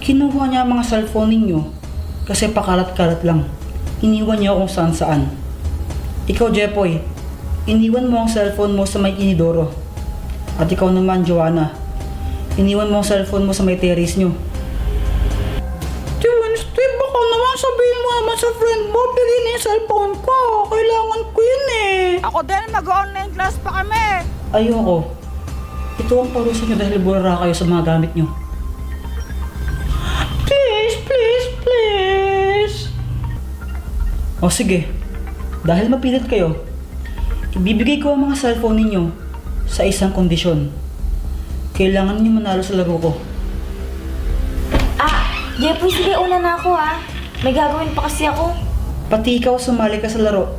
Kinuha niya ang mga cellphone ninyo kasi pakalat-kalat lang. Iniwan niya kung saan-saan. Ikaw, Jepoy, iniwan mo ang cellphone mo sa may inidoro. At ikaw naman, Joanna, iniwan mo ang cellphone mo sa may terrace nyo. Wednesday, baka naman sabihin mo naman sa friend mo, bigyan niya yung cellphone ko. Kailangan ko yun eh. Ako din, mag-online class pa kami. Ayoko. Ito ang parusa nyo dahil burara kayo sa mga gamit nyo. Please, please, please. O sige, dahil mapilit kayo, ibibigay ko ang mga cellphone ninyo sa isang kondisyon. Kailangan niyo manalo sa laro ko. Jepoy, sige, una na ako ha. May gagawin pa kasi ako. Pati ikaw sumali ka sa laro.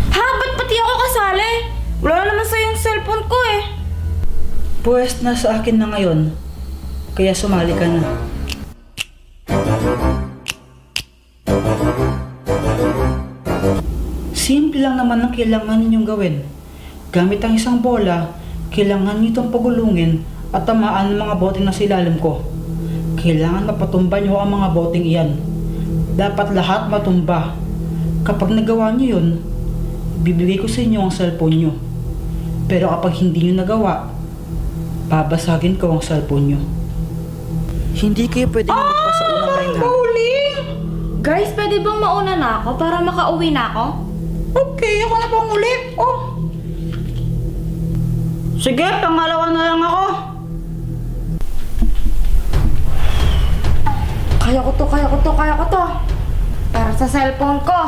Ha? Ba't pati ako kasali? Wala naman sa'yo yung cellphone ko eh. Pwes nasa akin na ngayon, kaya sumali ka na. Simple lang naman ang kailangan ninyong gawin. Gamit ang isang bola, kailangan niyo itong pagulungin at tamaan ng mga bote na silalim ko. Kailangan mapatumba niyo ang mga boteng iyan. Dapat lahat matumba. Kapag nagawa niyo yun, bibigay ko sa inyo ang cellphone niyo. Pero kapag hindi niyo nagawa, babasagin ko ang cellphone niyo. Hindi kayo pwedeng magpa sa unang line ha. Guys, pwede bang mauna na ako para makauwi na ako? Okay, ako na pang uli. Oh. Sige, pangalawa na lang ako. Kaya ko to. Para sa cellphone ko.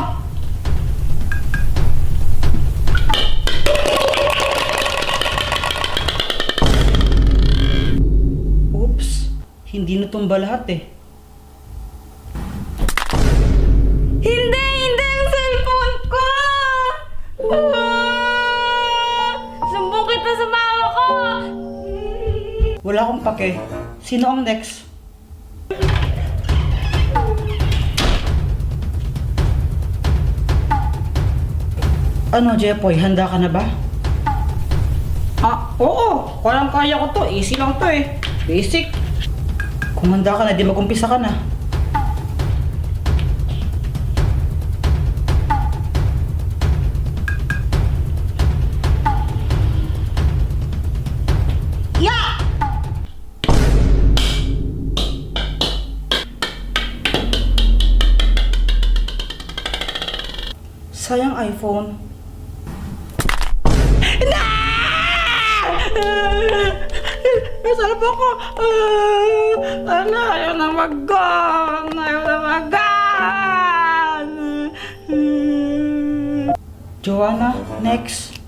Oops, hindi natumba lahat eh. Hindi yung cellphone ko! Sumbong kita sa mama ko! Wala akong pake. Sino ang next? Ano, Jepoy? Handa ka na ba? Oo. Walang kaya ko to. Easy lang to eh. Basic. Kung handa ka na, di mag-umpisa ka na. Sayang iPhone. Nasarap ako. Ayaw na mag-gun. Joanna, next.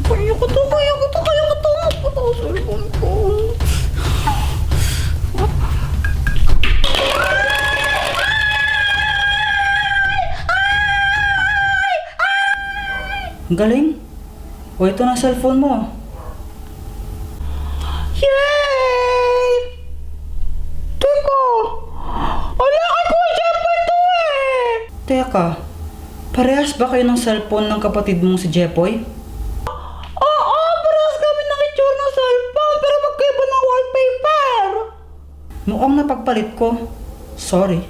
Kaya ko to. Ito ang cellphone ko. Ang galing. O, ito na cellphone mo. Yay! Teka! Wala kay Kuya Jepoy to eh! Teka, parehas ba kayo ng cellphone ng kapatid mong si Jepoy? Oo, parehas kami ng itsura ng cellphone pero magkaiba ng wallpaper. Mukhang napagpalit ko. Sorry.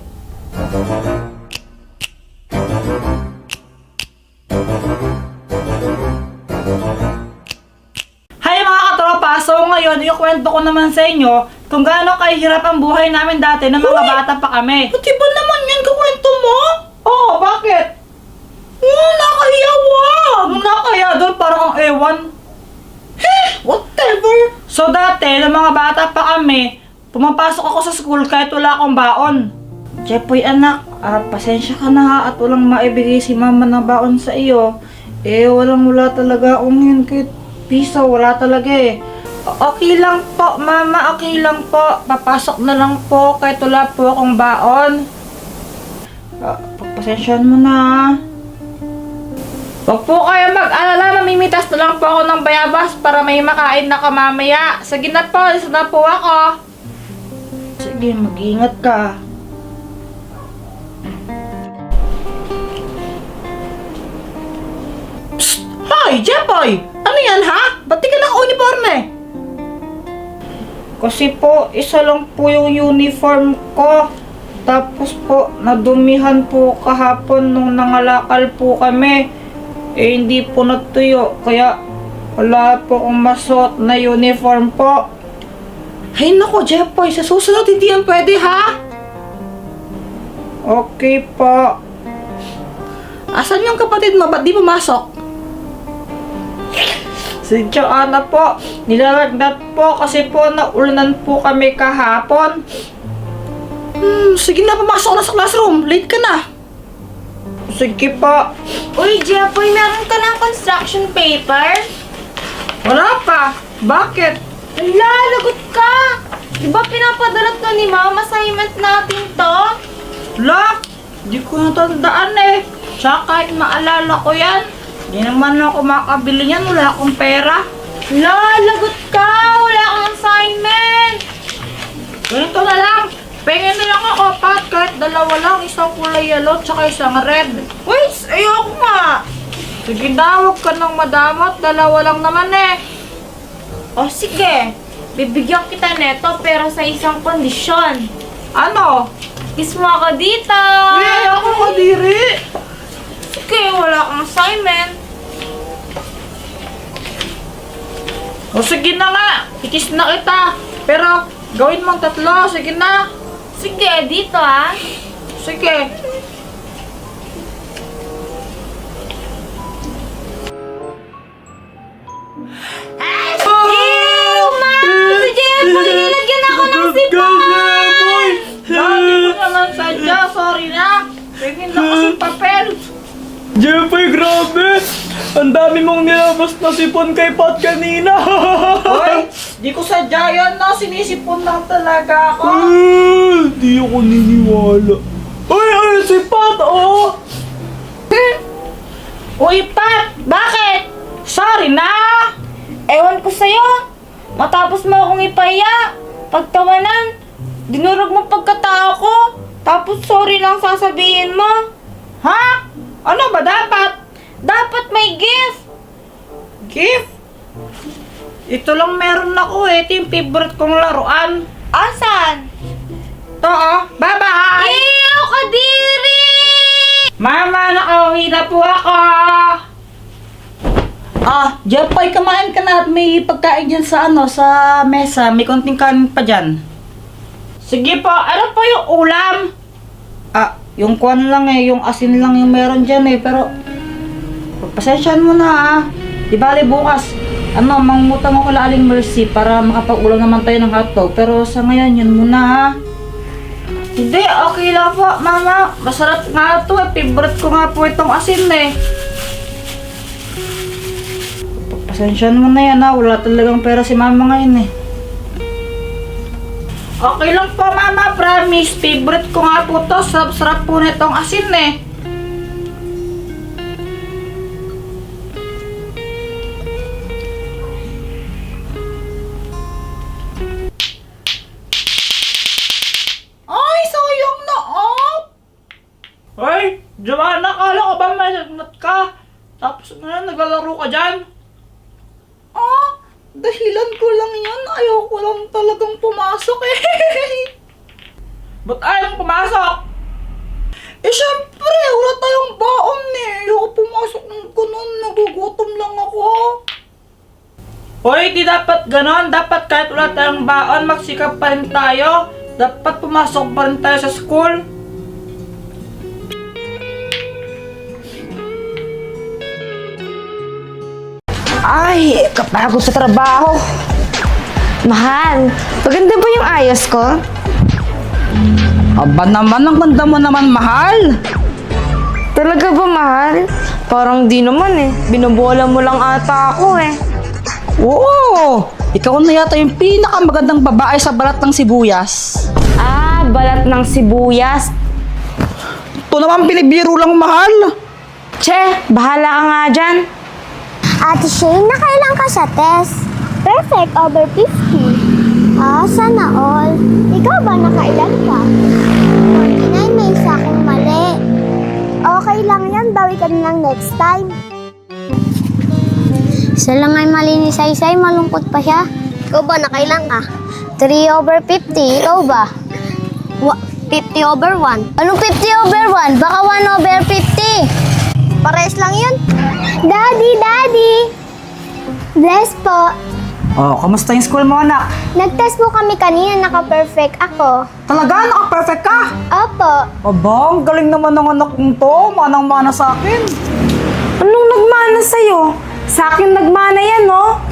Hi mga katropa! So ngayon, ikwento ko naman sa inyo kung gaano kahirap ang buhay namin dati ng mga bata pa kami. Pati ba naman yan kakwento mo? Oo, bakit? Nakahiya, wag! Nakahiya doon, parang ang ewan. Whatever! So dati, ng mga bata pa kami, pumapasok ako sa school kahit wala akong baon. Jepoy anak, pasensya ka na ha at walang maibigay si mama na baon sa iyo. Wala talaga akong yun kahit piso, wala talaga eh. Okay lang po, mama, okay lang po. Papasok na lang po kahit wala po akong baon. Pagpasensyahan mo na ha. Huwag po kayo mag-alala, mamimitas na lang po ako ng bayabas para may makain na kamamaya. Sige na po, isa na po ako. Sige, mag-ingat ka. Hoy, Jepoy! Ano yan ha? Ba't di ka naka-uniforme? Kasi po, isa lang po yung uniform ko. Tapos po, nadumihan po kahapon nung nangalakal po kami. Eh, hindi po natuyo. Kaya, wala po akong masuot na uniform po. Ay nako, Jeffoy, sa susunod hindi yan pwede ha? Okay po. Asan yung kapatid mo? Ba't di pumasok? Si Joanna po, nilalagnat po kasi po naulanan po kami kahapon. Sige na, pumasok na sa classroom. Late ka na. Sige po. Uy, Jeffoy, meron ka ng construction paper? Wala pa. Bakit? Ala, lagot ka! Di ba pinapadala to ni Ma'am assignment natin to? Wala. Di ko natandaan eh. Tsaka kahit maalala ko yan, di naman ako makabili yan. Wala akong pera. Ala, lagot ka! Wala kang assignment! Ganito na lang. Pengen na lang ako, Pat. Kahit dalawa lang. Isang kulay yellow, tsaka isang red. Wait, ayoko nga! Sige na, huwag ka nang madamot. Dalawa lang naman eh. O sige, bibigyan kita neto pero sa isang kondisyon. Ano? Kiss mo ako dito! Eh, ako kadiri. Sige, wala kang assignment. O sige na nga. Ikis na kita. Pero, gawin mong 3. Sige na. Sige, dito ah. Sige. Ew, Ma'am! Si Jeffoy, nilagyan ako ng sipa! Dami ko naman sadya. Sorry na. Pengen na kasing papel. Jeffoy, grabe! Ang dami mong nilabas na sipon kay Pat kanina! Hoy, di ko sadya yan na. Sinisipon lang talaga ako. Di ako niniwala. Ay, si Pat, oh! Uy, Pat! Bakit? Sorry na. Ewan ko sa'yo. Matapos mo akong ipaya, pagtawanan, dinurog mo pagkatao ko, tapos sorry lang sasabihin mo. Ha? Ano ba dapat? Dapat may gift. Gift? Ito lang meron ako eh. Ito yung favorite kong laruan. Asan? Ito oh. Bye-bye! Ew, kadiri! Mama, nakauwi na po ako! Jeffoy, kumain ka na at may pagkain dyan sa sa mesa. May konting kanin pa dyan. Sige po, ano po yung ulam? Yung kwan lang yung asin lang yung meron dyan pero pagpasensyahan mo na Di bali bukas, mangutang ako kay Aling Mercy para makapag-ulam naman tayo ng hotdog. Pero sa ngayon, yun muna ha. Hindi, okay lang po, Mama. Masarap nga ito eh. Favorite ko nga po itong asin eh. Pasensyahan mo na yan ha. Wala talagang pera si Mama ngayon eh. Okay lang po, Mama. Promise. Favorite ko nga po to. Sarap-sarap po nitong asin eh. Ay, sayang na Hoy, Joanna, kala ko ba may nagnat ka? Tapos ngayon, naglalaro ka dyan? Dahilan ko lang yan. Ayoko lang talagang pumasok eh. Ba't ayaw pumasok? Syempre, wala tayong baon eh. Ayoko pumasok ng ganun. Nagugutom lang ako. Hoy, di dapat ganon. Dapat kahit wala tayong baon, magsikap pa rin tayo. Dapat pumasok pa rin tayo sa school. Ay, kapagod sa trabaho. Mahal, maganda ba yung ayos ko? Aba naman, ang ganda mo naman, mahal. Talaga ba, mahal? Parang di naman eh. Binobola mo lang ata ako eh. Oo, ikaw na yata yung pinakamagandang babae sa balat ng sibuyas. Ah, balat ng sibuyas. Ito naman pinibiro lang, mahal. Che, bahala ka nga dyan. Ate Shane, nakailan ka sa test? Perfect, over 50. Sana all. Ikaw ba nakailan ka? 49, may isa akong mali. Okay lang yan, bawi ka ng next time. Isa lang ay mali ni Saysay, malungkot pa siya. Ikaw ba nakailan ka? 3/50. Ikaw ba? 50/1. Anong 50/1? Baka 1/50. Pares lang yun. Daddy! Bless po. Oh, kamusta yung school mo, anak? Nag-test po kami kanina, naka-perfect ako. Talaga? Naka-perfect ka? Opo. Aba, ang galing naman ng anak kong to. Manang-mana sa akin. Anong nagmana sa'yo? Sa akin nagmana yan, no?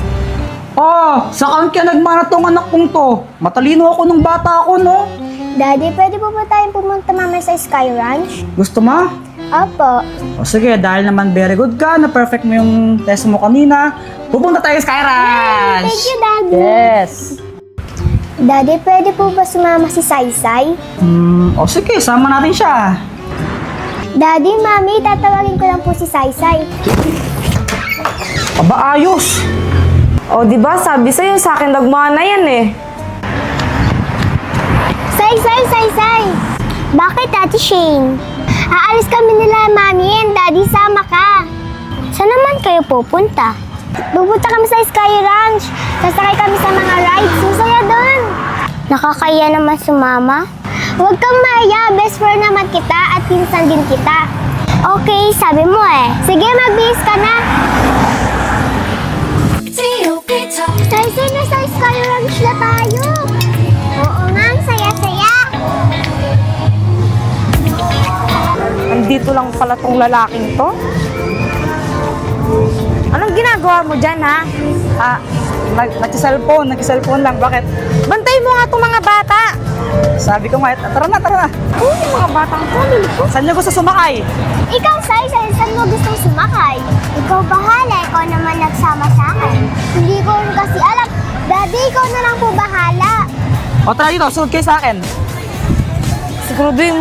Oh, saan kaya nagmana tong anak kong to? Matalino ako nung bata ako, no? Daddy, pwede po ba tayong pumunta mamaya sa Sky Ranch? Gusto mo? Opo. O sige, dahil naman very good ka, na perfect mo yung test mo kanina, pupunta tayo sa Sky Ranch! Thank you, Daddy. Yes! Daddy, pwede po ba sumama si Saysay? O sige, sama natin siya. Daddy, Mami, tatawagin ko lang po si Saysay. Aba, ayos! O, di ba sabi sa'yo, sa akin nagmana yan eh. Saysay! Bakit, Ate Shane? Aalis kami nila, Mami, and Daddy, sama ka. Saan naman kayo pupunta? Pupunta kami sa Sky Ranch. Sasakay kami sa mga rides. Masaya doon. Nakakaya naman sumama. Huwag kang maya. Best friend naman kita at pinsan din kita. Okay, sabi mo eh. Sige, magbihis ka na. Saysay, nasa Sky Ranch na tayo. Oo nga, ang saya-saya. Andito lang pala tong lalaking to. Anong ginagawa mo dyan, ha? Nag-cellphone lang, bakit? Bantay mo nga tong mga bata. Sabi ko nga, tara na. Uy, yung mga batang to, lilipot. Saan niyo gusto sumakay? Ikaw, Saysay, saan mo gustong sumakay? Ikaw bahala, ikaw naman nagsama sa akin. Hindi ko rin kasi alam. Daddy, ikaw na lang po bahala. O tara dito, sunod kayo sa akin. Siguraduhin